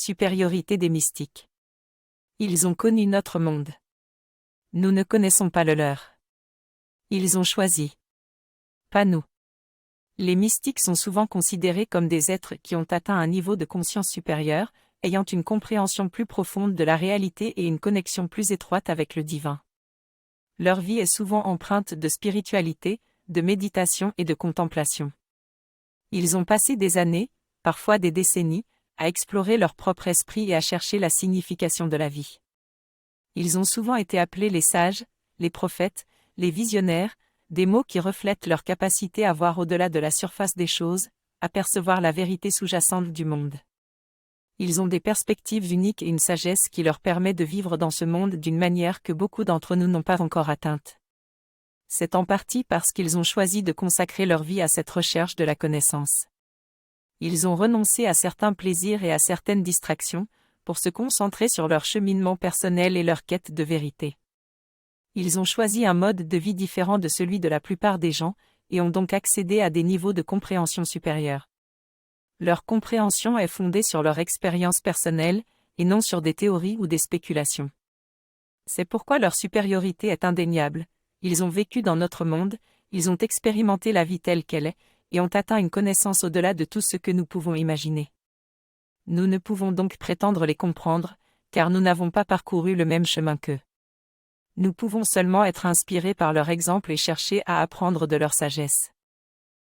Supériorité des mystiques. Ils ont connu notre monde. Nous ne connaissons pas le leur. Ils ont choisi. Pas nous. Les mystiques sont souvent considérés comme des êtres qui ont atteint un niveau de conscience supérieur, ayant une compréhension plus profonde de la réalité et une connexion plus étroite avec le divin. Leur vie est souvent empreinte de spiritualité, de méditation et de contemplation. Ils ont passé des années, parfois des décennies, à explorer leur propre esprit et à chercher la signification de la vie. Ils ont souvent été appelés les sages, les prophètes, les visionnaires, des mots qui reflètent leur capacité à voir au-delà de la surface des choses, à percevoir la vérité sous-jacente du monde. Ils ont des perspectives uniques et une sagesse qui leur permet de vivre dans ce monde d'une manière que beaucoup d'entre nous n'ont pas encore atteinte. C'est en partie parce qu'ils ont choisi de consacrer leur vie à cette recherche de la connaissance. Ils ont renoncé à certains plaisirs et à certaines distractions, pour se concentrer sur leur cheminement personnel et leur quête de vérité. Ils ont choisi un mode de vie différent de celui de la plupart des gens, et ont donc accédé à des niveaux de compréhension supérieurs. Leur compréhension est fondée sur leur expérience personnelle, et non sur des théories ou des spéculations. C'est pourquoi leur supériorité est indéniable. Ils ont vécu dans notre monde, ils ont expérimenté la vie telle qu'elle est, et ont atteint une connaissance au-delà de tout ce que nous pouvons imaginer. Nous ne pouvons donc prétendre les comprendre, car nous n'avons pas parcouru le même chemin qu'eux. Nous pouvons seulement être inspirés par leur exemple et chercher à apprendre de leur sagesse.